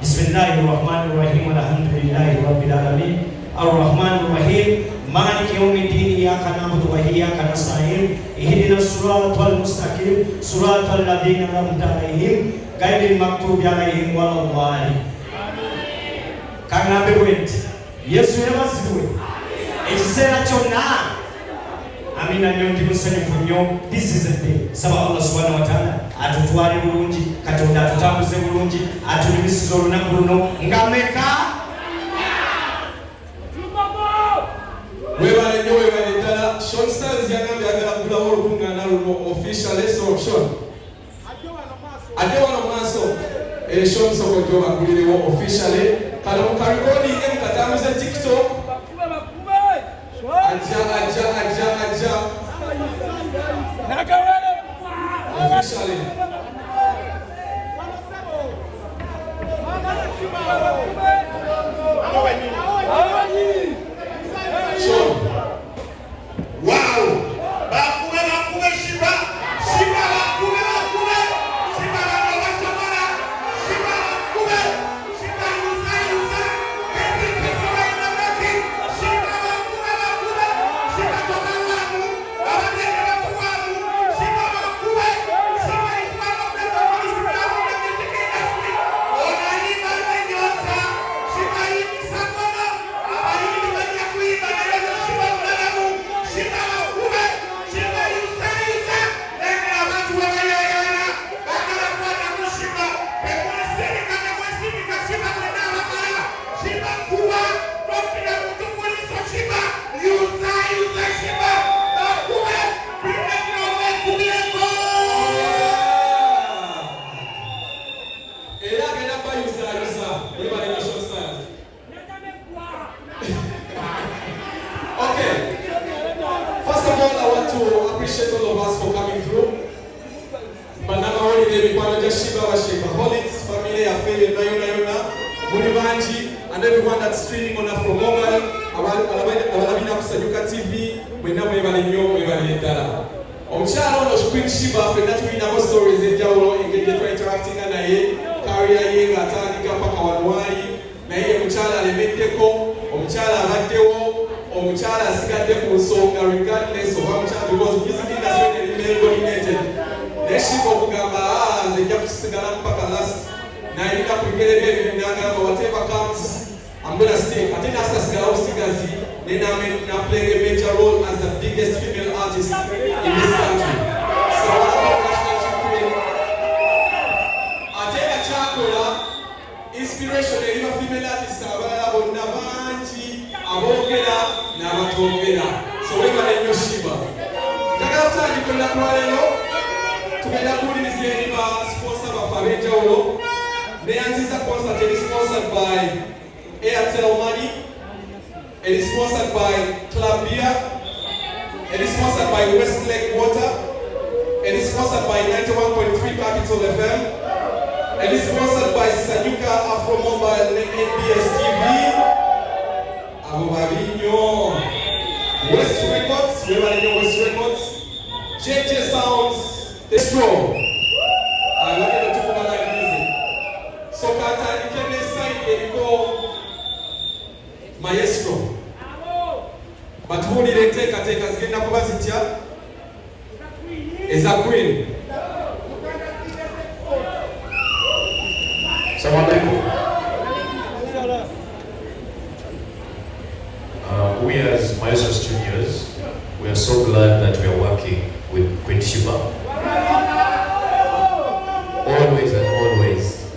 Bismillahirrahmanirrahim. Alhamdulillahi rabbil alamin. Ar-Rahmanir Rahim. Maliki yawmiddin. Iyyaka na'budu wa iyyaka nasta'in. Ihdinas siratal mustaqim. Siratal ladzina an'amta 'alaihim ghairil maghdubi 'alaihim waladdallin. Kana bekwet. Yesu yabasifuwe. Ekiseera kyonna. Amina nyondi musanyufu nnyo. This is the day. Saba Allah subhanahu wa ta'ala atutwale bulungi, Katonda atutambuze bulungi, atulibisiza olunaku luno ngameka. Webale nnyo webale ddala. Sean Stars yagambye agala kulawo olukungaana luno official so Sean. Ate wano maaso Sean Sokojo bakulirewo officially. Kano mukabikodinge mukatambuze TikTok. Aja. Officially. Sure. Wow. Bakube Shiba. Shiba bakube. Shiba bakubasomora. Shiba bakube. Shiba yusa. Shiba bakube. Shiba bakube. Shiba tokawamu. Abadele bakwamu. Shiba bakube. Shiba ismano beko ismano beko industry. Onalima benyosa. Shiba yimisakona. Abayini banya kuiba nalelo Shiba unalamu. Shiba bakube. Shiba yusa. Nenge abantu wabayayana. Bakala kuwana kushiba. Pekulisiri kane mwesibika Shiba mwena wakala. Shiba kuwa. Kopila kutukuliso Shiba. Yusa Shiba. Bakube. Primekno wekubiyeko. Era gena pa yusa. Weba ina Sean Stars. Okay. First of all, I want to appreciate all of us for coming through. Banana holiday mikwano ja Shiba wa Shiba. Holidays, family, affiliate, yona. Munibanji, and everyone that's streaming on from mobile. Abalabina kusanyuka TV. Mwena mwebale nnyo mwebale ddala. Omukyala ono Queen Shiba fenna tulinamu stories enjawulo engeri gye interacting naye career ye ng'atandika mpaka wanwali naye omukyala alemeddeko, omukyala abaddewo, omukyala asigadde ku nsonga regardless of omukyala because music industry is very dominated. Naye Shiba okugamba nze nja kusigala mpaka last nayinga ku bigere bye n'agamba whatever comes I'm gonna stay. I think that's Sigazi. Then I'm playing a major role as the biggest female artist in this country. So I take a chakula inspiration in female artists. Nabanji, Abogela, Namatogela. So we're going to Shiba. Tagata, you can apply to get a good is sponsor of Fabeja Olo. The answer concert is sponsored by Airtel Money. It is sponsored by Club Beer. It is sponsored by Westlake Water. It is sponsored by 91.3 Capital FM. It is sponsored by Sanyuka Afro Mobile NBS TV. Abu Babinho. West Records. We are West Records. JJ Sounds. The Show. I look at the two live music. So Kata, you can decide where you go. Maestro. Batuulire enteekateeka zigenda kuba zitya eza Queen. We as Maestros Juniors, we are so glad that we are working with Queen Sheba. Always and always.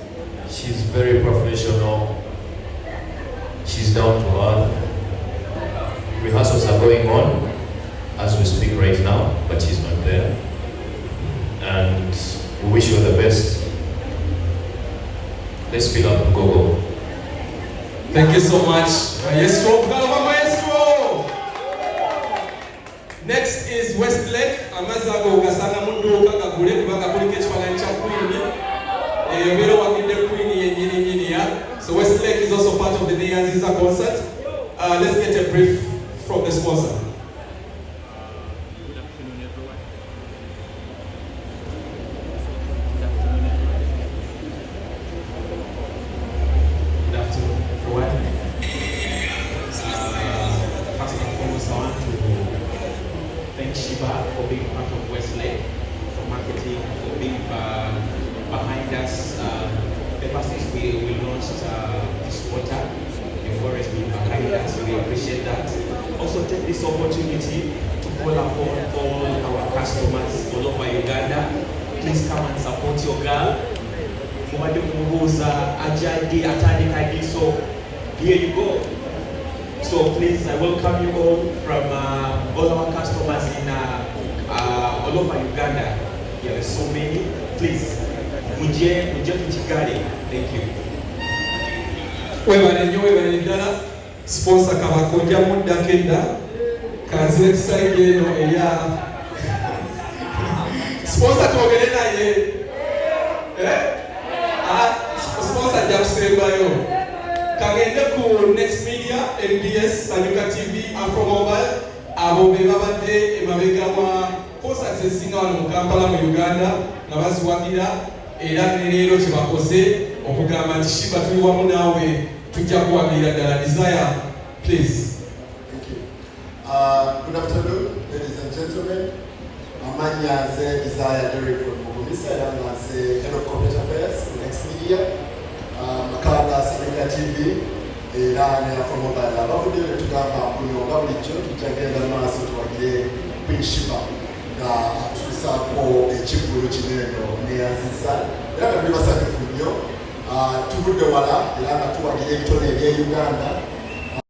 She's very professional. She's down to earth. Rehearsals are going on as we speak right now, but she's not there. And we wish you the best. Let's fill up Gogo. Thank you so much, Maestro. Maestro. Next is Westlake. Amazago ugasanga mundu kagagule kubanga kuli kechifananyi cha Queen. Wero wakinde Queen yenyini ya. So Westlake is also part of the Nyanziza concert. Let's get a brief from the sponsor. Good afternoon, everyone. Good afternoon, everyone. First and foremost, I want to thank Sheba for being part of Westlake, for marketing, for being behind us. The first is we launched this quarter. The forest being behind us, we appreciate that. Also take this opportunity to call upon all our customers all over Uganda. Please come and support your girl. Mubade Muguza, Ajadi, Atani Kadiso. Here you go. So please, I welcome you all from all our customers in all over Uganda. There are so many. Please, Muje Kigali. Thank you. Webale ddala sponsor kabakonja mudda kenda kanzire side eno eya sponsor twogere naye sponsor jakusembayo kagende ku Next Media, MBS, Sanyuka TV, Afro Mobile abo be babadde emabega mwa concerts ezinga wano mu Kampala mu Uganda nga baziwagira era ne leero kye bakoze okugamba nti Sheba tuli wamu naawe tujja kuwagira ddala. Desire, please. Thank you. Good afternoon, ladies and gentlemen. Amanya ze Desire Derek from Mugumisa, and as Head of Corporate Affairs for Next Media, Makanda Sanyuka TV, era ne Afro Mobile. Abavudde tugamba kunyonga bulijjo tujjagenda maaso tuwagire Queen Sheba nga atuusaako ekiggulu kinene Nyanziza era nga tuli basanyufu nnyo. Tuvudde wala era nga tuwagira ebitone ebya Uganda